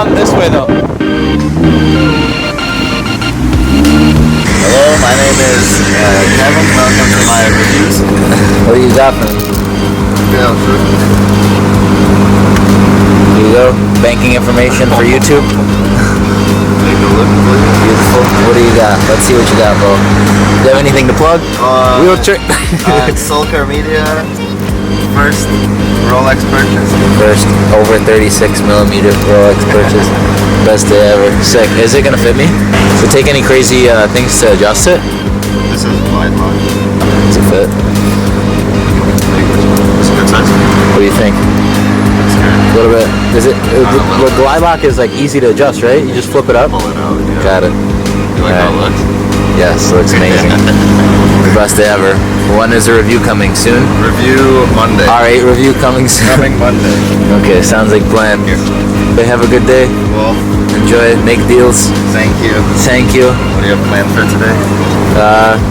around this way though. Hello, my name is Kevin. Welcome to my reviews. What do you got for me? Yeah, sure. Here you go. Banking information for YouTube. Take a look, please. Beautiful. What do you got? Let's see what you got, bro. Do you have anything to plug? Wheelchair. Soulcar Media. First Rolex purchase. First over 36 millimeter Rolex purchase. Best day ever. Sick. Is it gonna fit me? So take any crazy things to adjust it? This is wide line. Does it fit? It's a good size. What do you think? It's good. A little bit. Is it? The glide lock is like easy to adjust, right? You just flip it up. Pull it out. Yeah. Got it. You like how it looks? Yes, looks amazing. The best day ever. When is the review coming soon? Review Monday. R8 review coming soon. Coming Monday. Okay, sounds like plan. Here. But have a good day. Well, Enjoy it. Make deals. thank you. Thank you. What do you have planned for today?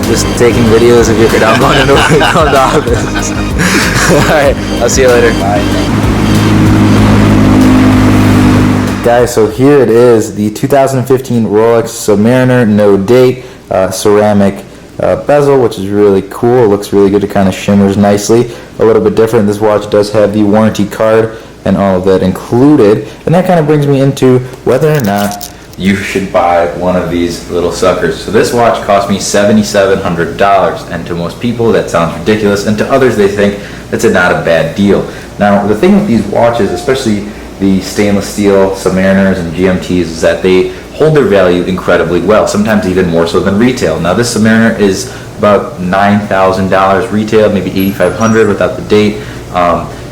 Just taking videos of your. I'm going into the office. All right. I'll see you later. Bye. Guys, so here it is, the 2015 Rolex Submariner, no date, ceramic bezel, which is really cool. It looks really good. It kind of shimmers nicely. A little bit different. This watch does have the warranty card and all of that included. And that kind of brings me into whether or not you should buy one of these little suckers. So this watch cost me $7,700, and to most people that sounds ridiculous, and to others they think that's not a bad deal. Now the thing with these watches, especially the stainless steel Submariners and GMTs, is that they hold their value incredibly well, sometimes even more so than retail. Now this Submariner is about $9,000 retail, maybe $8,500 without the date.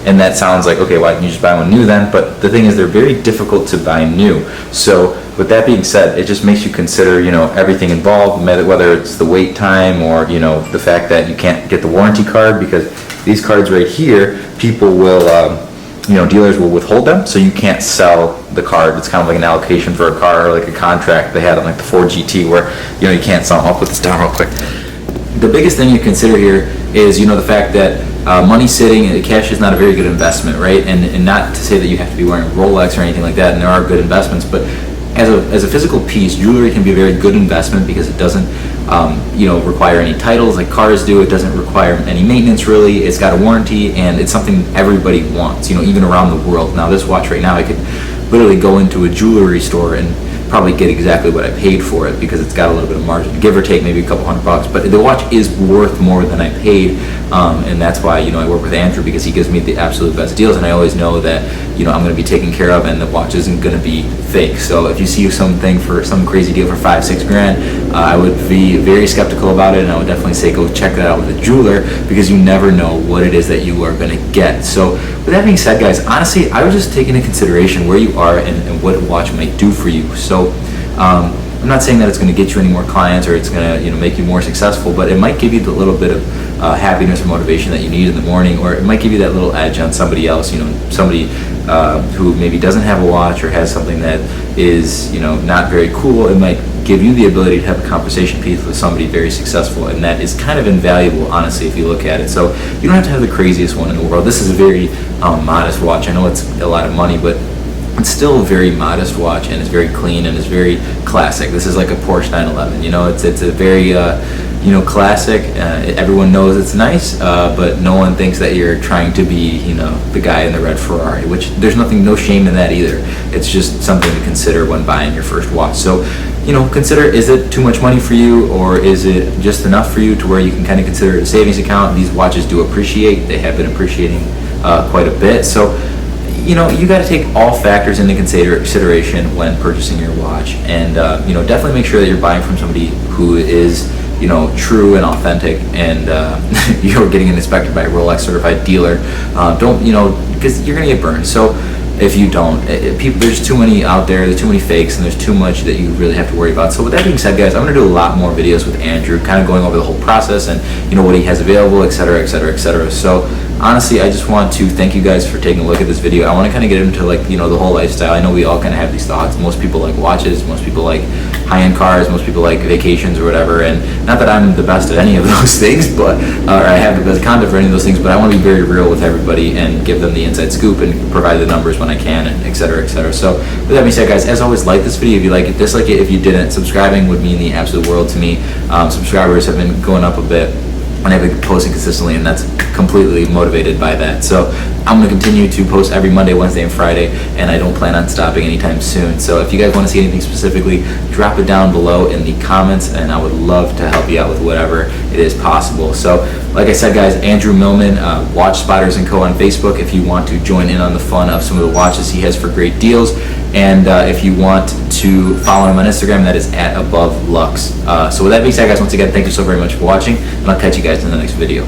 And that sounds like, okay, why can't you just buy one new then? But the thing is, they're very difficult to buy new. So with that being said, it just makes you consider, everything involved, whether it's the wait time or, the fact that you can't get the warranty card, because these cards right here, people will, dealers will withhold them, so you can't sell the card. It's kind of like an allocation for a car, or like a contract they had on like the Ford GT, where, you can't sell them. I'll put this down real quick. The biggest thing you consider here is, the fact that money sitting and cash is not a very good investment, right? And not to say that you have to be wearing Rolex or anything like that, and there are good investments, but as a physical piece, jewelry can be a very good investment because it doesn't, require any titles like cars do. It doesn't require any maintenance really. It's got a warranty, and it's something everybody wants, even around the world. Now this watch right now, I could literally go into a jewelry store and probably get exactly what I paid for it, because it's got a little bit of margin, give or take maybe a couple $100. But the watch is worth more than I paid, and that's why I work with Andrew, because he gives me the absolute best deals, and I always know that I'm going to be taken care of, and the watch isn't going to be fake. So if you see something for some crazy deal for $5-6 grand, I would be very skeptical about it, and I would definitely say go check that out with a jeweler, because you never know what it is that you are going to get. So with that being said, guys, honestly, I would just take into consideration where you are and what a watch might do for you. So I'm not saying that it's going to get you any more clients or it's going to make you more successful, but it might give you the little bit of happiness or motivation that you need in the morning, or it might give you that little edge on somebody else, somebody who maybe doesn't have a watch or has something that is not very cool. It might give you the ability to have a conversation piece with somebody very successful, and that is kind of invaluable, honestly, if you look at it. So you don't have to have the craziest one in the world. This is a very modest watch. I know it's a lot of money, but it's still a very modest watch, and it's very clean, and it's very classic. This is like a Porsche 911. It's a very classic. Everyone knows it's nice, but no one thinks that you're trying to be the guy in the red Ferrari, which there's no shame in that either. It's just something to consider when buying your first watch. So consider, is it too much money for you, or is it just enough for you to where you can kind of consider it a savings account? These watches do appreciate. They have been appreciating quite a bit. So you got to take all factors into consideration when purchasing your watch, and definitely make sure that you're buying from somebody who is true and authentic, and you're getting it inspected by a Rolex certified dealer. Don't because you're gonna get burned. So if you don't, there's too many out there, there's too many fakes, and there's too much that you really have to worry about. So with that being said, guys, I'm gonna do a lot more videos with Andrew, kind of going over the whole process and what he has available, etc., etc., etc. So honestly, I just want to thank you guys for taking a look at this video. I want to kind of get into the whole lifestyle. I know we all kind of have these thoughts. Most people like watches. Most people like high-end cars. Most people like vacations or whatever, and not that I'm the best at any of those things, but or I have the best content for any of those things, but I want to be very real with everybody and give them the inside scoop and provide the numbers when I can, and et cetera, et cetera. So with that being said, guys, as always, like this video if you like it, dislike it if you didn't. Subscribing would mean the absolute world to me. Subscribers have been going up a bit, and I've been posting consistently, and that's completely motivated by that. So I'm going to continue to post every Monday, Wednesday, and Friday, and I don't plan on stopping anytime soon. So if you guys want to see anything specifically, drop it down below in the comments, and I would love to help you out with whatever it is possible. So like I said, guys, Andrew Millman, Watch Spotters & Co. on Facebook if you want to join in on the fun of some of the watches he has for great deals. And if you want to follow him on Instagram, that is @AboveLux. So with that being said, guys, once again, thank you so very much for watching, and I'll catch you guys in the next video.